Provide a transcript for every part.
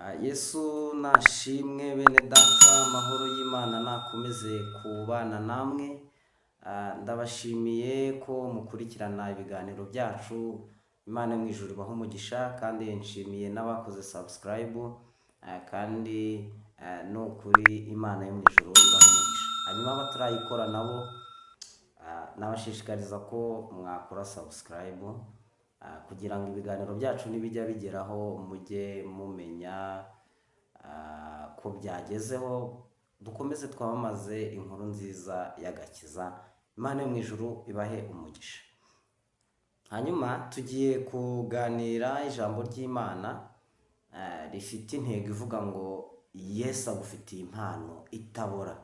Yesu nashimwe bene data, amahoro y'Imana nakomeze kubana namwe. Ndabashimiye ko mukurikirana ibiganiro byacu. Imana mu ijuru ibahe umugisha, kandi nshimiye n'abakoze subscribe, kandi no kuri Imana yo mu ijuru ibahe umugisha. Hanyuma abatarayikora nabo nabashishikariza ko mwakora subscribe kugira ngo ibiganiro byacu nibijya bigeraho mujye mumenya ko byagezeho, dukomeze twamamaze inkuru nziza y'agakiza. Imana yo mu ijuru ibahe umugisha. Hanyuma tugiye kuganira ijambo ry'Imana rifite intego ivuga ngo Yesu agufitiye impano itabora,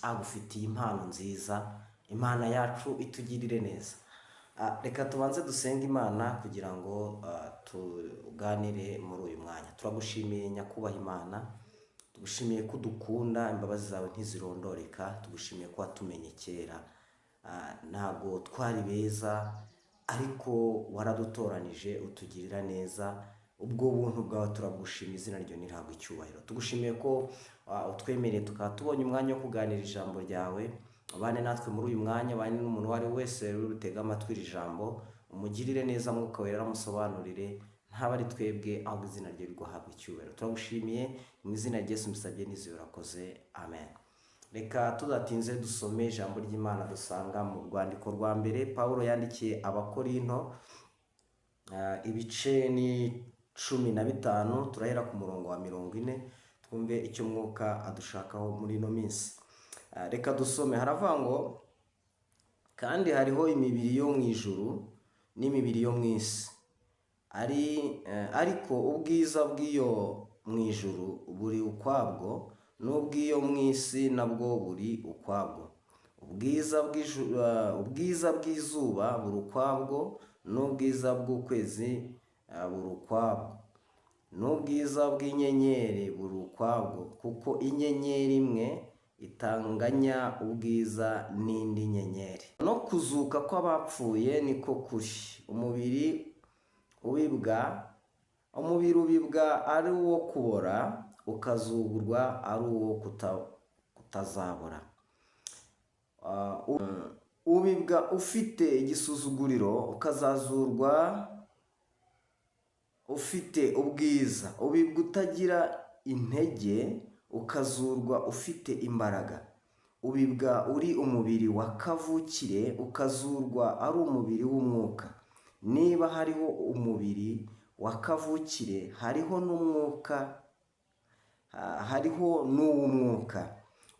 agufitiye impano nziza. Imana yacu itugirire neza. Reka tubanze dusenga Imana kugira ngo tuganire muri uyu mwanya. Turagushimiye nyakubahwa Imana, tugushimiye ko dukunda, imbabazi zawe ntizirondoreka. Tugushimiye ko watumenye kera, ntabwo twari beza ariko waradutoranije utugirira neza. Ubwo buntu bwawe turagushima, izina ryo nirihabwe icyubahiro. Tugushimiye ko utwemereye tukaba tubonye umwanya wo kuganira ijambo ryawe. Abane natwe muri uyu mwanya, abane n'umuntu wari wese rutega amatwi iri jambo, umugirire neza, Mwuka Wera amusobanurire, ntaba ari twebwe ahubwo izina rye riguhabwe icyubahiro. Turagushimiye mu izina rya Yesu mbisabye nizeye urakoze, amen. Reka tudatinze dusome ijambo ry'Imana dusanga mu rwandiko rwa mbere Pawulo yandikiye Abakorinto, ibice ni 15. Turahera ku murongo wa 40 twumve icyo Mwuka adushakaho muri ino minsi. Reka dusome. Haravuga ngo, kandi hariho imibiri yo mu ijuru n'imibiri yo mu isi, ariko ubwiza bw'iyo mu ijuru buri ukwabwo, n'ubw'iyo mu isi nabwo buri ukwabwo. Ubwiza bw'izuba buri ukwabwo, n'ubwiza bw'ukwezi buri ukwabwo, n'ubwiza bw'inyenyeri buri ukwabwo, kuko inyenyeri imwe itanganya ubwiza n'indi nyenyeri. No kuzuka kw'abapfuye niko kuri. Umubiri ubibwa ari uwo kubora, ukazugurwa ari uwo kutazabora. Ubibwa ufite igisuzuguriro, ukazazurwa ufite ubwiza. Ubibwa utagira intege, ukazurwa ufite imbaraga. Ubibwa uri umubiri wa kavukire, ukazurwa ari umubiri w'umwuka. Niba hariho umubiri wa kavukire, hariho n'umwuka, hariho n'uw'umwuka.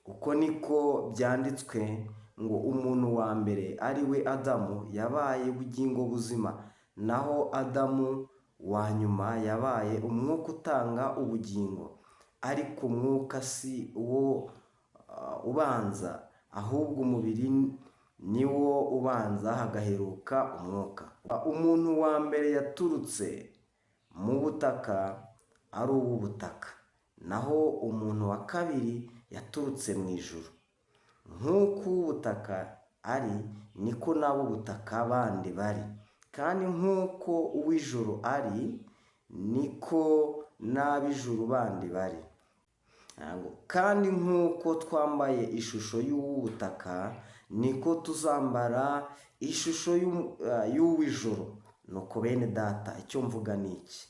Uko niko byanditswe ngo umuntu wa mbere ari we Adamu yabaye ubugingo buzima, naho Adamu wa nyuma yabaye umwuka utanga ubugingo. Ariko umwuka si wo ubanza, ahubwo umubiri ni wo ubanza, hagaheruka umwuka. Umuntu wa mbere yaturutse mu butaka ari uw'ubutaka, naho umuntu wa kabiri yaturutse mu ijuru. Nk'uko uw'ubutaka ari, niko n'ab'ubutaka bandi bari, kandi nk'uko uw'ijuru ari, niko n'ab'ijuru bandi bari. Kandi nk'uko twambaye ishusho y'uw'ubutaka, niko tuzambara ishusho y'uw'ijuru. Nuko bene data, icyo mvuga ni iki: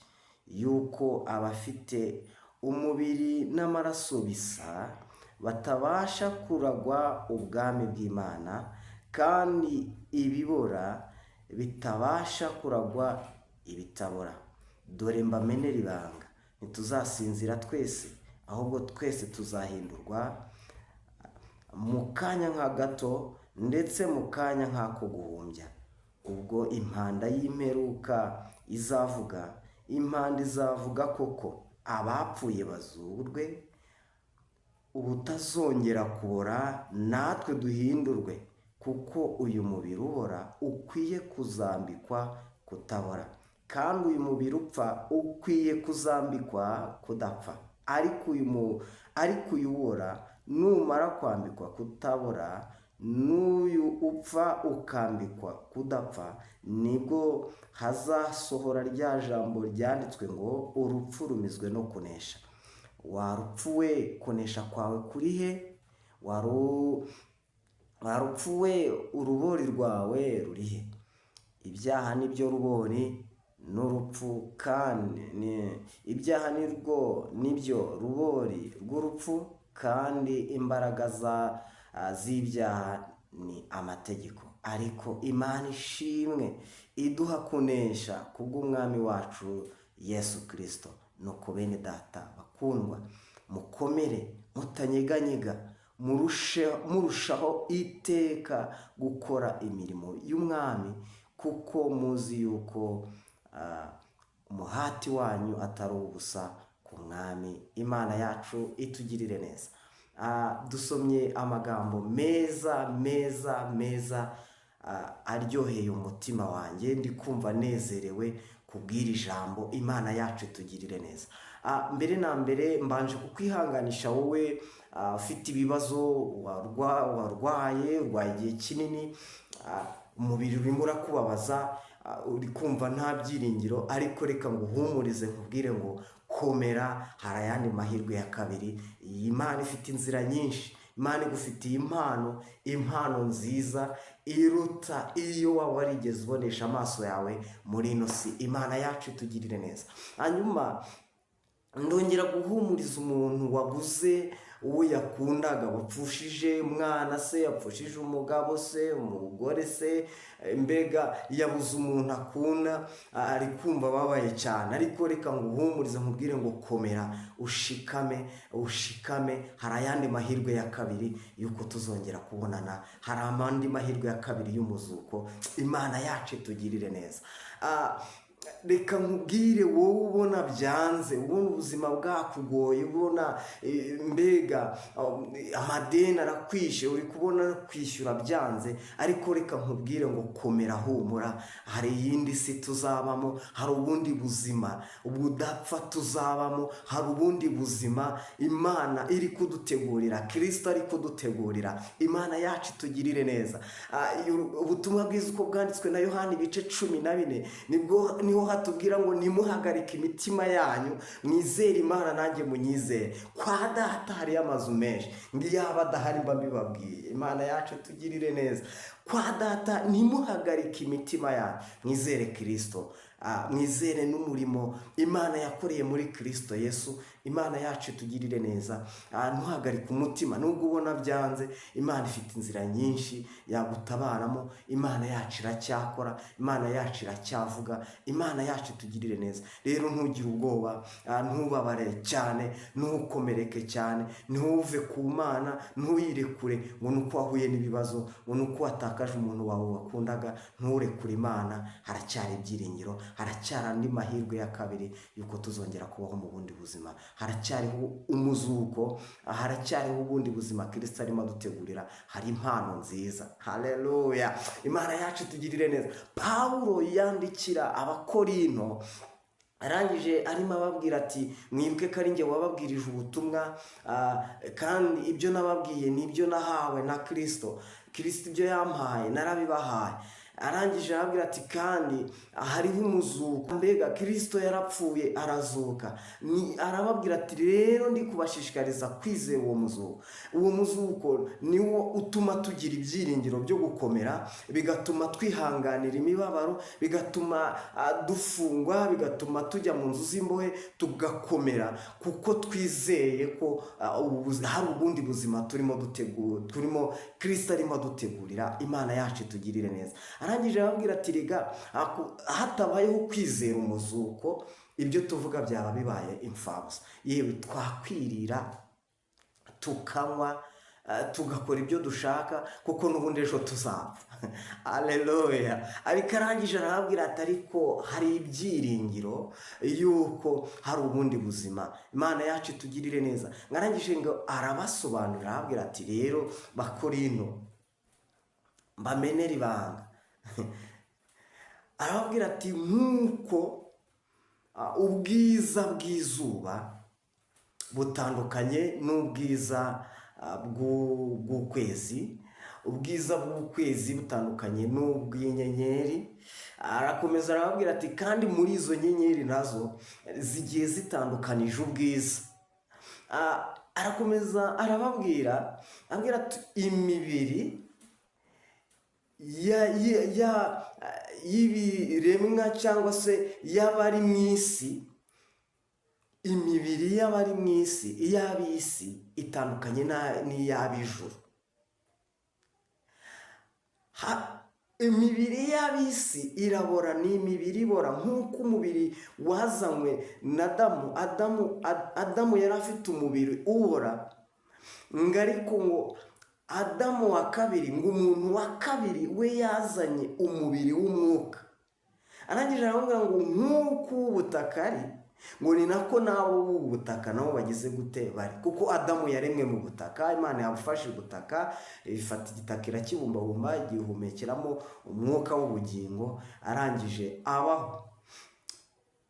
yuko abafite umubiri n'amaraso bisa batabasha kuragwa ubwami bw'Imana, kandi ibibora bitabasha kuragwa ibitabora. Dore mbamenera ibanga, ntituzasinzira twese, ahubwo twese tuzahindurwa mu kanya nka gato, ndetse mu kanya nk'ako guhumbya. Ubwo impanda y'imperuka izavuga, impanda izavuga koko, abapfuye bazurwe, ubutazongera kubora, natwe duhindurwe. Kuko uyu mubiri ubora ukwiye kuzambikwa kutabora, kandi uyu mubiri upfa ukwiye kuzambikwa kudapfa. Ariko uyu ubora numara kwambikwa kutabora, n'uyu upfa ukambikwa kudapfa, nibwo hazasohora rya jambo ryanditswe ngo urupfu rumizwe no kunesha. Warupfuwe, kunesha kwawe kuri he? warupfuwe, urubori rwawe ruri he? Ibyaha nibyo rubori n'urupfu, kandi ibyaha nibyo rubori rw'urupfu, kandi imbaraga z'ibyaha ni amategeko. Ariko Imana ishimwe iduha kunesha kubw'umwami wacu Yesu Kristo. Nuko bene data bakundwa, mukomere mutanyeganyega, murushaho iteka gukora imirimo y'umwami, kuko muzi yuko umuhati wanyu atari ubusa ku mwami. Imana yacu itugirire neza. Dusomye amagambo meza meza meza aryoheye umutima wanjye, ndi kumva nezerewe kubwira ijambo. Imana yacu itugirire neza. Mbere na mbere mbanje kukwihanganisha wowe ufite ibibazo, warwaye igihe kinini, umubiri urimo urakubabaza, uri kumva nta byiringiro, ariko reka nguhumurize nkubwire ngo komera, hari ayandi mahirwe ya kabiri. Iyi Mana ifite inzira nyinshi. Imana igufitiye impano nziza iruta iyo waba warigeze ubonesha amaso yawe muri ino si. Imana yacu itugirire neza. Hanyuma ndongera guhumuriza umuntu wabuze uwo yakundaga, wapfushije umwana se, yapfushije umugabo se, umugore se, mbega yabuze umuntu akunda, ari kumva ababaye cyane. Ariko reka nguhumurize nkubwire ngo komera, ushikame. Hari ayandi mahirwe ya kabiri yuko tuzongera kubonana, hari amandi mahirwe ya kabiri y'umuzuko. Imana yacu itugirire neza. Reka nkubwire wowe ubona byanze, ubona ubuzima bwakugoye, ubona mbega amadeni arakwishe, uri kubona kwishyura byanze, ariko reka nkubwire ngo komera, humura. Hari iyindi si tuzabamo, hari ubundi buzima ubudapfa tuzabamo, hari ubundi buzima Imana iri kudutegurira, Kristo ari kudutegurira. Imana yacu itugirire neza. Ubutumwa bwiza uko bwanditswe na Yohana ibice 14 niho hatubwira ngo nimuhagarike imitima yanyu, mwizere Imana nanjye munyizere. Kwa data hari amazu menshi, ngiyaba adahari mba mbibabwiye. Imana yacu itugirire neza. Kwa data nimuhagarike imitima yanyu, mwizere Kristo, mwizere n'umurimo Imana yakoreye muri Kristo Yesu. Imana yacu itugirire neza. Ntuhagarike umutima nubwo ubona byanze. Imana ifite inzira nyinshi yagutabaramo. Imana yacu iracyakora, Imana yacu iracyavuga. Imana yacu itugirire neza. Rero ntugire ubwoba, ntubabare cyane, ntukomereke cyane, ntuve ku Mana, ntuyirekure ngo nuko wahuye n'ibibazo, ngo nuko watakaje umuntu wawe wakundaga. Nturekure Imana, haracyari ibyiringiro, haracyari andi mahirwe ya kabiri yuko tuzongera kubaho mu bundi buzima. Haracyariho umuzuko, haracyariho ubundi buzima Kristo arimo adutegurira. Hari impano nziza. Haleluya. Imana yacu itugirire neza. Pawulo yandikira Abakorinto, arangije arimo ababwira ati mwibuke ko ari njye wababwirije ubutumwa, kandi ibyo nababwiye nibyo nahawe na Kristo. Kristo ibyo yampaye narabibahaye. Arangije arabwira ati kandi hariho umuzuko, mbega Kristo yarapfuye arazuka. Arababwira ati rero ndi kubashishikariza kwizera uwo muzuko. Uwo muzuko niwo utuma tugira ibyiringiro byo gukomera, bigatuma twihanganira imibabaro, bigatuma dufungwa, bigatuma tujya mu nzu z'imbohe tugakomera, kuko twizeye ko hari ubundi buzima turimo Kristo arimo dutegurira. Imana yacu itugirire neza. Arangije arababwira ati rega hatabayeho kwizera umuzuko, ibyo tuvuga byaba bibaye imfabusa. Yewe twakwirira tukanywa tugakora ibyo dushaka, kuko n'ubundi ejo tuzapfa. Haleluya. Ariko arangije arababwira ati ariko hari ibyiringiro yuko hari ubundi buzima. Imana yacu itugirire neza. Arangije ngo arabasobanurira, arababwira ati rero Bakorinto, mbamenera ibanga. Arababwira ati nk'uko ubwiza bw'izuba butandukanye n'ubwiza bw'ukwezi, ubwiza bw'ukwezi butandukanye n'ubw'inyenyeri. Arakomeza arababwira ati kandi muri izo nyenyeri nazo zigiye zitandukanije ubwiza. Arakomeza arababwira ati imibiri y'ibiremwa cyangwa se y'abari mu isi, imibiri y'abari mu isi, iy'ab'isi itandukanye n'iy'ab'ijuru. Imibiri y'ab'isi irabora, ni imibiri ibora nk'uko umubiri wazanywe na Adamu yari afite umubiri ubora, ngo ariko ngo Adamu wa kabiri, ngo umuntu wa kabiri we yazanye umubiri w'umwuka. Arangije aravuga ngo nk'uko ubutaka ari, ngo ni nako nabo b'ubutaka nabo bagize gute bari, kuko Adamu yaremwe mu butaka, Imana yamufashe ubutaka, ifata igitaka irakibumbabumba, igihumekeramo umwuka w'ubugingo, arangije abaho.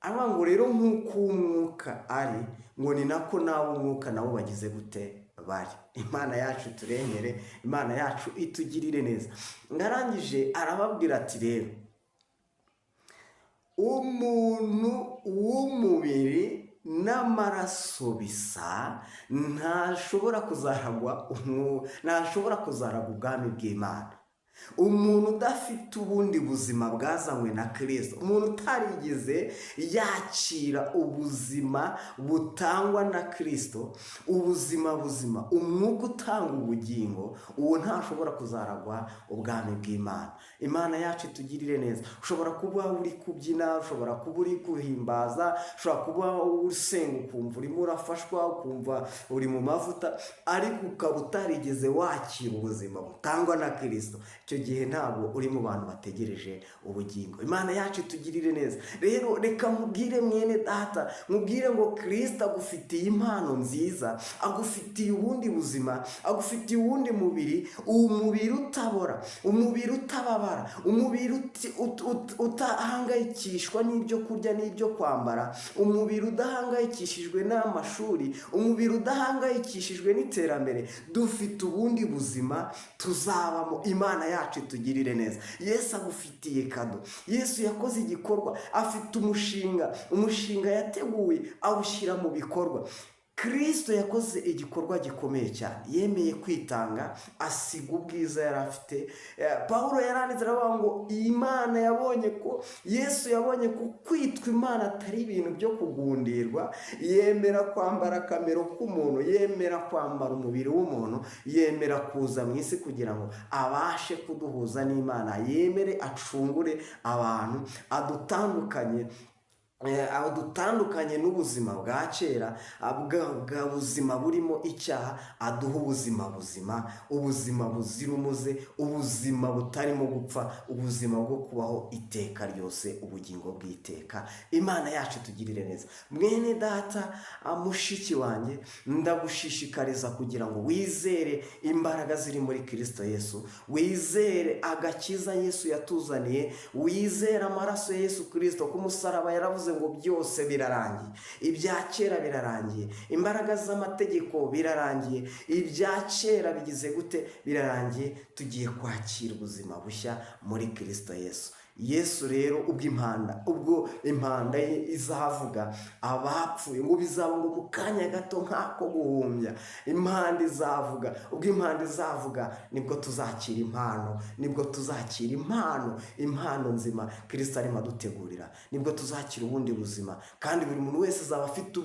Aravuga ngo rero nk'uko umwuka ari, ngo ni nako nabo umwuka nabo bagize gute bari. Imana yacu turengere, Imana yacu itugirire neza. Ngarangije arababwira ati rero umuntu w'umubiri n'amaraso bisa ntashobora kuzaragwa ubwami bw'Imana. Umuntu udafite ubundi buzima bwazanywe na Kristo, umuntu utarigeze yakira ubuzima butangwa na Kristo, ubuzima buzima, umwuka utanga ubugingo, uwo ntashobora kuzaragwa ubwami bw'Imana. Imana yacu itugirire neza. Ushobora kuba uri kubyina, ushobora kuba uri guhimbaza, ushobora kuba usenga ukumva urimo urafashwa, ukumva uri mu mavuta, ariko ukaba utarigeze wakira ubuzima butangwa na Kristo. Icyo gihe ntabwo uri mu bantu bategereje ubugingo. Imana yacu itugirire neza. Rero reka mubwire mwene data, mubwire ngo Kristo agufitiye impano nziza, agufitiye ubundi buzima, agufitiye uwundi mubiri, umubiri utabora, umubiri utababara, umubiri utahangayikishwa n'ibyo kurya n'ibyo kwambara, umubiri udahangayikishijwe n'amashuri, umubiri udahangayikishijwe n'iterambere. Dufite ubundi buzima tuzabamo. Imana yacu itugirire neza. Yesu agufitiye kado. Yesu yakoze igikorwa, afite umushinga yateguye awushyira mu bikorwa. Kristo yakoze igikorwa gikomeye cyane, yemeye kwitanga, asiga ubwiza yari afite. Pawulo yaranditse aravuga ngo Imana yabonye ko, Yesu yabonye ko kwitwa Imana atari ibintu byo kugundirwa, yemera kwambara akamero k'umuntu, yemera kwambara umubiri w'umuntu, yemera kuza mu isi kugira ngo abashe kuduhuza n'Imana, yemere acungure abantu, adutandukanye n'ubuzima bwa kera, bwa buzima burimo icyaha, aduha ubuzima buzima, ubuzima buzira umuze, ubuzima butarimo gupfa, ubuzima bwo kubaho iteka ryose, ubugingo bw'iteka. Imana yacu tugirire neza. Mwene data, mushiki wanjye, ndagushishikariza kugira ngo wizere imbaraga ziri muri Kristo Yesu, wizere agakiza Yesu yatuzaniye, wizere amaraso ya Yesu Kristo ku musaraba. Yaravuze ngo byose birarangiye, ibya kera birarangiye, imbaraga z'amategeko birarangiye, ibya kera bigize gute birarangiye, tugiye kwakira ubuzima bushya muri Kristo Yesu. Yesu rero ubwo impanda ye izavuga, abapfuye ngo bizaba ngo mu kanya gato nk'ako guhumbya, impanda izavuga. Ubwo impanda izavuga nibwo tuzakira impano, nibwo tuzakira impano nzima Kristo arimo adutegurira, nibwo tuzakira ubundi buzima. Kandi buri muntu wese azaba afite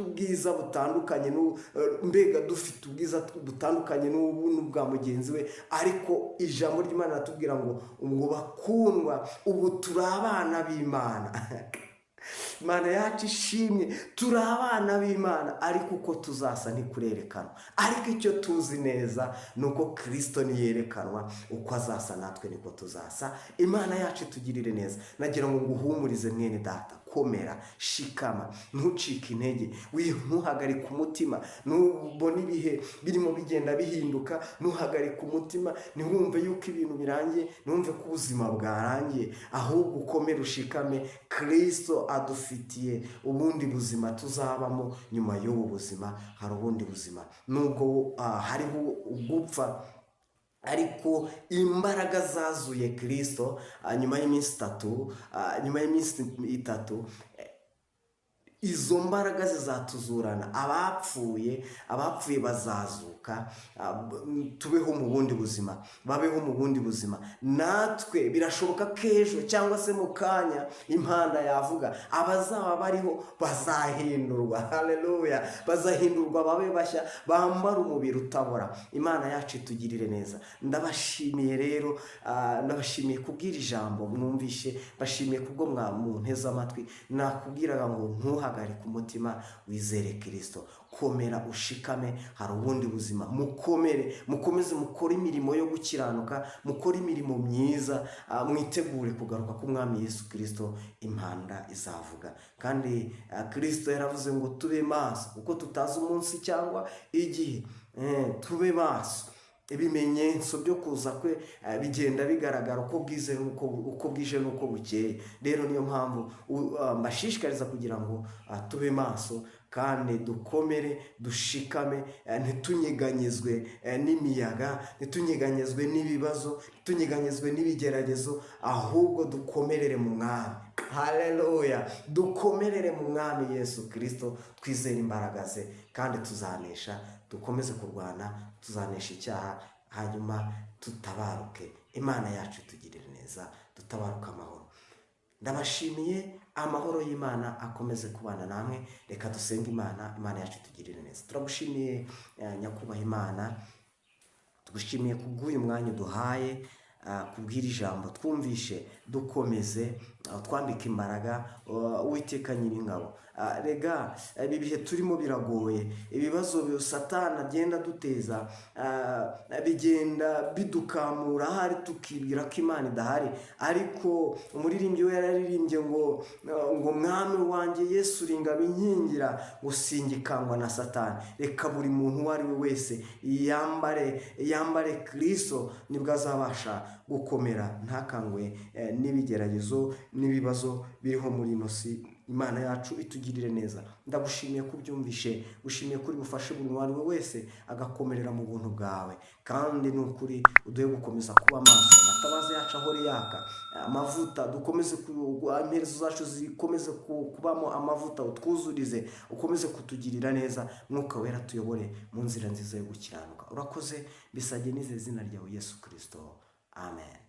ubwiza butandukanye, mbega dufite ubwiza butandukanye n'ubuntu bwa mugenzi we. Ariko ijambo ry'Imana ratubwira ngo bakundwa, ubu turi abana b'Imana. Imana yacu ishimye, turi abana b'Imana, ariko uko tuzasa ntikurerekanwa. Ariko icyo tuzi neza ni uko Kristo niyerekanwa, uko azasa natwe niko tuzasa. Imana yacu itugirire neza. Nagira ngo nguhumurize mwene data, komera, shikama, ntucike intege, ntuhagarike umutima. Nubona ibihe birimo bigenda bihinduka, ntuhagarike umutima, ntiwumve yuko ibintu birangiye, ntiwumve ko ubuzima bwarangiye, ahubwo ukomere ushikame. Kristo adufitiye ubundi buzima tuzabamo. Nyuma y'ubu buzima hari ubundi buzima. Nubwo hariho ugupfa, ariko imbaraga zazuye Kristo nyuma y'iminsi itatu izo mbaraga zizatuzurana, abapfuye bazazuka, tubeho mu bundi buzima, babeho mu bundi buzima. Natwe birashoboka ko ejo cyangwa se mu kanya impanda yavuga, abazaba bariho bazahindurwa. Haleluya! Bazahindurwa babe bashya, bambara umubiri utabora. Imana yacu itugirire neza. Ndabashimiye rero, ndabashimiye kubwira ijambo mwumvishe, bashimiye kubwo mwamunteze amatwi. Nakubwiraga ngo ntuhagarike umutima, wizere Kristo, komera ushikame, hari ubundi buzima. Mukomeze mukore imirimo yo gukiranuka, mukore imirimo myiza, mwitegure kugaruka k'umwami Yesu Kristo, impanda izavuga. Kandi Kristo yaravuze ngo tube maso, kuko tutazi umunsi cyangwa igihe. Tube maso. Ibimenyetso byo kuza kwe bigenda bigaragara uko bwije n'uko bukeye. Rero niyo mpamvu mbashishikariza kugira ngo tube maso kandi dukomere, dushikame, ntitunyeganyezwe n'imiyaga, ntitunyeganyezwe n'ibibazo, ntitunyeganyezwe n'ibigeragezo, ahubwo dukomerere mu mwami. Haleluya! Dukomerere mu mwami Yesu Kristo, twizere imbaraga ze, kandi tuzanesha. Dukomeze kurwana, tuzanesha icyaha, hanyuma tutabaruke. Imana yacu itugirire neza, dutabaruka amahoro. Ndabashimiye, amahoro y'Imana akomeze kubana namwe. Reka dusenge Imana yacu itugirire neza. Turagushimiye nyakubahwa Imana, tugushimiye kubw'uyu mwanya uduhaye, kubwira ijambo twumvishe, dukomeze, twambike imbaraga, Uwiteka Nyiringabo. Rega ibi bihe turimo biragoye, ibibazo Satani agenda duteza bigenda bidukamura, hari tukibwira ko Imana idahari. Ariko umuririmbyi we yararirimbye ngo mwami wanjye Yesu uri ingabo inkingira, usingikangwa na Satani. Reka buri muntu uwo ari we wese yambare Kristo, nibwo azabasha gukomera, ntakangwe n'ibigeragezo n'ibibazo biriho muri ino si. Imana yacu itugirire neza. Ndagushimiye kubyumvishe, gushimiye kuri bufashe buri wari we wese agakomerera mu buntu bwawe, kandi nukuri uduhe gukomeza kuba maso, amatabaza yacu ahore yaka, amavuta dukomeze imperezo zacu zikomeze kubamo amavuta, utwuzurize, ukomeze kutugirira neza. Mwuka wera tuyobore mu nzira nziza yo gukiranuka. Urakoze, bisabye n'ize zina ryawe Yesu Kristo, amen.